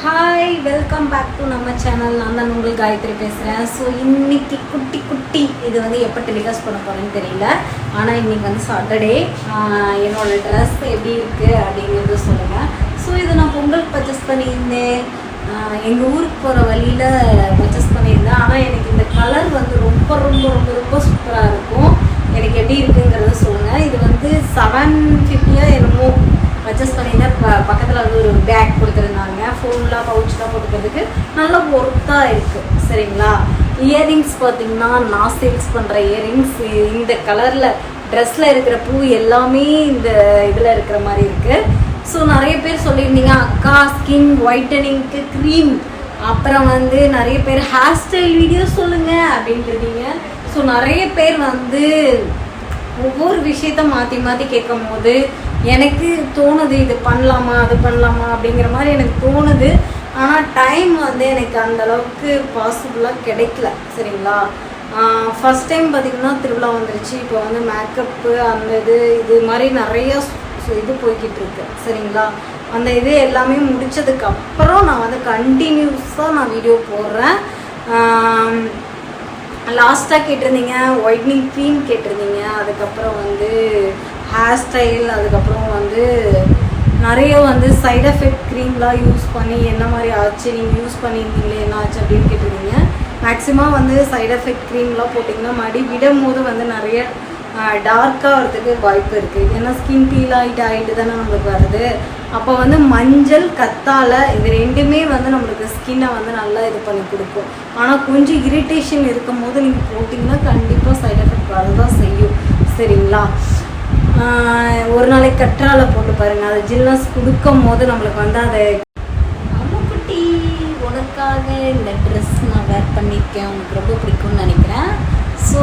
Hi, welcome back to நம்ம channel. நான் தான் உங்கள் காயத்ரி பேசுகிறேன். ஸோ இன்றைக்கி குட்டி இது வந்து எப்போ டெலிகாஸ்ட் பண்ண போகிறேன்னு தெரியல. ஆனால் இன்றைக்கி வந்து சாட்டர்டே. என்னோடய ட்ரெஸ் எப்படி இருக்குது அப்படிங்கிறது சொல்லுங்கள். ஸோ இது நான் பொங்கலுக்கு பர்ச்சேஸ் பண்ணியிருந்தேன். எங்கள் ஊருக்கு போகிற வழியில் பர்ச்சேஸ் பண்ணியிருந்தேன். ஆனால் எனக்கு இந்த கலர் வந்து ரொம்ப ரொம்ப ரொம்ப ரொம்ப சூப்பராக இருக்கும். எனக்கு எப்படி இருக்குங்கிறத சொல்லுங்கள். இது வந்து 750 என்னமோ பர்ச்சேஸ் பண்ணியிருந்தேன். பக்கத்தில் வந்து ஒரு பேக் கொடுத்துருந்தாங்க. ஃபோன்லாம் பவுச்லாம் போட்டுக்கிறதுக்கு நல்ல ஒர்த்தாக இருக்குது. சரிங்களா? இயரிங்ஸ் பார்த்திங்கன்னா நான் சேல்ஸ் பண்ணுற இயரிங்ஸ் இந்த கலரில் ட்ரெஸ்ஸில் இருக்கிற பூ எல்லாமே இந்த இதில் இருக்கிற மாதிரி இருக்குது. ஸோ நிறைய பேர் சொல்லியிருந்தீங்க, அக்கா ஸ்கின் ஒயிட்டனிங்க்கு க்ரீம், அப்புறம் வந்து நிறைய பேர் ஹேர் ஸ்டைல் வீடியோ சொல்லுங்கள் அப்படின்ட்டுருந்தீங்க. ஸோ நிறைய பேர் வந்து ஒவ்வொரு விஷயத்த மாற்றி மாற்றி கேட்கும் போது எனக்கு தோணுது, இது பண்ணலாமா அது பண்ணலாமா அப்படிங்கிற மாதிரி எனக்கு தோணுது. ஆனால் டைம் வந்து எனக்கு அந்தளவுக்கு பாசிபிளாக கிடைக்கல. சரிங்களா? ஃபஸ்ட் டைம் பார்த்திங்கன்னா திருவிழா வந்துருச்சு. இப்போ வந்து மேக்கப்பு அந்த இது மாதிரி நிறைய இது போய்கிட்டு இருக்கு. சரிங்களா? அந்த இது எல்லாமே முடித்ததுக்கப்புறம் நான் வந்து கண்டினியூஸாக நான் வீடியோ போடுறேன். லாஸ்ட்டாக கேட்டிருந்தீங்க ஒயிட்னிங் க்ரீம் கேட்டிருந்தீங்க, அதுக்கப்புறம் வந்து ஹேர் ஸ்டைல், அதுக்கப்புறம் வந்து நிறைய வந்து சைட் எஃபெக்ட் க்ரீம்லாம் யூஸ் பண்ணி என்ன மாதிரி ஆச்சு, நீங்கள் யூஸ் பண்ணியிருந்தீங்களே என்ன ஆச்சு அப்படின்னு கேட்டிருந்தீங்க. மேக்ஸிமம் வந்து சைட் எஃபெக்ட் க்ரீம்லாம் போட்டிங்கன்னா மடி விடும் போது வந்து நிறைய டார்க்காக வரதுக்கு வாய்ப்பு இருக்குது. ஏன்னா ஸ்கின் பீல் ஆகிட்டு தானே நம்மளுக்கு வருது. அப்போ வந்து மஞ்சள் கத்தாழை இது ரெண்டுமே வந்து நம்மளுக்கு ஸ்கின்னை வந்து நல்லா இது பண்ணி கொடுக்கும். ஆனால் கொஞ்சம் இரிட்டேஷன் இருக்கும் போது நீங்கள் போட்டிங்கன்னா கண்டிப்பாக சைட் எஃபெக்ட் வரதான் செய்யும். சரிங்களா? ஒரு நாளைக்கு கற்றாழை போட்டு பாருங்கள். அது ஜில்னஸ் கொடுக்கும் போது நம்மளுக்கு வந்து அதை அம்முக்குட்டி உனக்காக இந்த ட்ரெஸ் நான் வேர் பண்ணியிருக்கேன், உங்களுக்கு ரொம்ப பிடிக்கும்னு நினைக்கிறேன். ஸோ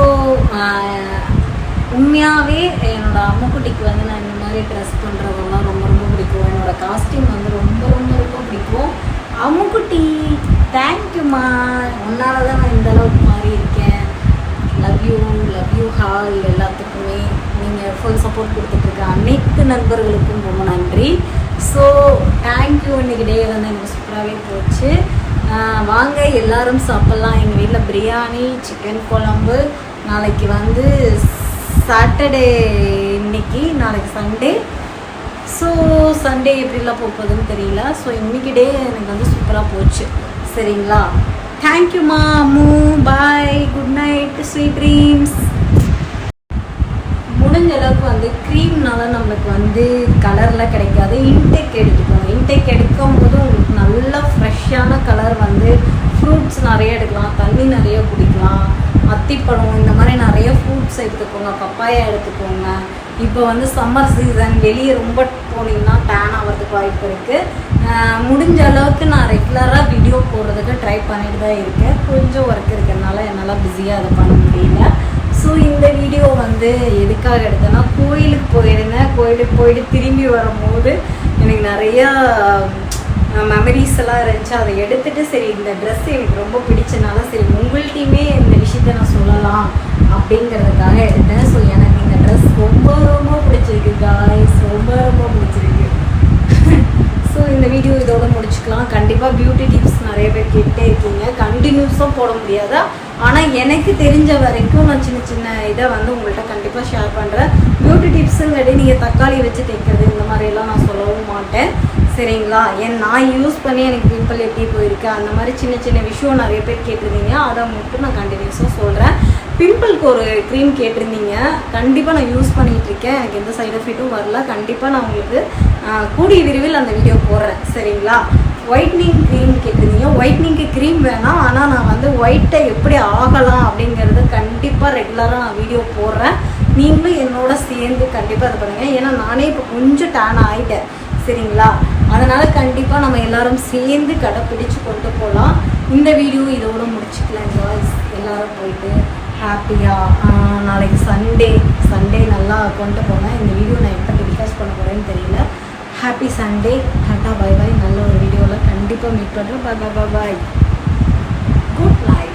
உண்மையாகவே என்னோடய அம்முக்குட்டிக்கு வந்து நான் இந்த மாதிரி ட்ரெஸ் பண்ணுறதெல்லாம் ரொம்ப ரொம்ப பிடிக்கும். என்னோடய காஸ்டியூம் வந்து ரொம்ப ரொம்ப ரொம்ப பிடிக்கும். அம்முக்குட்டி தேங்க்யூம்மா, உன்னால தான் நான் இந்தளவுக்கு மாறி இருக்கேன். லவ் யூ ஹால் எல்லாத்துக்குமே. நீங்கள் ஃபுல் சப்போர்ட் கொடுத்துட்ருக்க அனைத்து நண்பர்களுக்கும் ரொம்ப நன்றி. So thank you. இன்றைக்கி டே வந்து எனக்கு சூப்பராகவே போச்சு. வாங்க எல்லோரும் சாப்பிட்லாம். எங்கள் வீட்டில் பிரியாணி, சிக்கன் குழம்பு. நாளைக்கு வந்து சாட்டர்டே, இன்னைக்கு நாளைக்கு சண்டே. ஸோ சண்டே எப்படிலாம் போகுதுன்னு தெரியல. ஸோ இன்றைக்கி டே எனக்கு வந்து சூப்பராக போச்சு. சரிங்களா? தேங்க்யூம்மா அம்மு. பாய், குட் நைட், ஸ்வீட் ட்ரீம்ஸ். முடிஞ்ச அளவுக்கு வந்து க்ரீம்னால நம்மளுக்கு வந்து கலர்லாம் கிடைக்காது. இன்டேக் எடுத்துக்கோங்க. இன்டேக் எடுக்கும் போது உங்களுக்கு நல்ல ஃப்ரெஷ்ஷான கலர் வந்து ஃப்ரூட்ஸ் நிறைய எடுக்கலாம், தண்ணி நிறைய குடிக்கலாம், அத்திப்பழம் இந்த மாதிரி நிறைய ஃப்ரூட்ஸ் எடுத்துக்கோங்க, பப்பாயா எடுத்துக்கோங்க. இப்போ வந்து சம்மர் சீசன், வெளியே ரொம்ப போனீங்கன்னா டேன் ஆகிறதுக்கு வாய்ப்பு இருக்குது. முடிஞ்ச அளவுக்கு நான் ரெகுலராக வீடியோ போடுறதுக்கு ட்ரை பண்ணிட்டு தான் இருக்கேன். கொஞ்சம் ஒர்க் இருக்கிறதுனால என்னால் பிஸியாக அதை பண்ண முடியல. ஸோ இந்த வீடியோ வந்து எதுக்காக எடுத்தேன்னா, கோயிலுக்கு போயிருந்தேன். கோயிலுக்கு போயிட்டு திரும்பி வரும்போது எனக்கு நிறையா மெமரிஸ் எல்லாம் இருந்துச்சு. அதை எடுத்துகிட்டு சரி இந்த ட்ரெஸ் எனக்கு ரொம்ப பிடிச்சனால சரி உங்கள்கிட்டையுமே இந்த விஷயத்த நான் சொல்லலாம் அப்படிங்கிறதுக்காக எடுத்தேன். ஸோ எனக்கு இந்த ட்ரெஸ் ரொம்ப ரொம்ப பிடிச்சிருக்கு காய்ஸ், ரொம்ப ரொம்ப பிடிச்சிருக்கு. ஸோ இந்த வீடியோ இதோட முடிச்சுக்கலாம். கண்டிப்பாக பியூட்டி டிப்ஸ் நிறைய பேர் கேட்டே இருக்கீங்க. கண்டினியூஸாக போட முடியாதா, ஆனால் எனக்கு தெரிஞ்ச வரைக்கும் நான் சின்ன சின்ன இதை வந்து உங்கள்கிட்ட கண்டிப்பாக ஷேர் பண்ணுறேன். பியூட்டி டிப்ஸுங்கிறதே நீங்கள் தக்காளி வச்சு தைக்கிறது இந்த மாதிரியெல்லாம் நான் சொல்லவும் மாட்டேன். சரிங்களா? நான் யூஸ் பண்ணி எனக்கு பிம்பிள் எப்படி போயிருக்கு அந்த மாதிரி சின்ன சின்ன விஷயம் நிறைய பேர் கேட்டிருந்தீங்க. அதை மட்டும் நான் கண்டினியூஸாக சொல்கிறேன். பிம்பிளுக்கு ஒரு க்ரீம் கேட்டிருந்தீங்க. கண்டிப்பாக நான் யூஸ் பண்ணிகிட்ருக்கேன். எனக்கு எந்த சைட் எஃபெக்ட்டும் வரல. கண்டிப்பாக நான் உங்களுக்கு கூடிய விரைவில் அந்த வீடியோ போடுறேன். சரிங்களா? ஒயிட்னிங் க்ரீம் கேட்டிருந்தீங்க. ஒயிட்னிங்க்கு க்ரீம் வேணாம், ஆனால் நான் வந்து ஒயிட்டை எப்படி ஆகலாம் அப்படிங்கிறது கண்டிப்பாக ரெகுலராக நான் வீடியோ போடுறேன். நீங்களும் என்னோட சேர்ந்து கண்டிப்பாக அதை பண்ணுங்கள். ஏன்னா நானே இப்போ கொஞ்சம் டேன் ஆகிட்டேன். சரிங்களா? அதனால் கண்டிப்பாக நம்ம எல்லோரும் சேர்ந்து கடைப்பிடிச்சு கொண்டு போகலாம். இந்த வீடியோ இதோடு முடிச்சுக்கலாம் பாய்ஸ். எல்லோரும் போயிட்டு ஹாப்பியாக நாளைக்கு சண்டே நல்லா கொண்டு போனேன். இந்த வீடியோ நான் எப்போ டெலிகாஸ்ட் பண்ண போகிறேன்னு தெரியல. Happy Sunday. டாட்டா, பை பாய். நல்ல ஒரு வீடியோவில் கண்டிப்பாக மீட் பண்ணுறேன். Bye bye bye. Good night.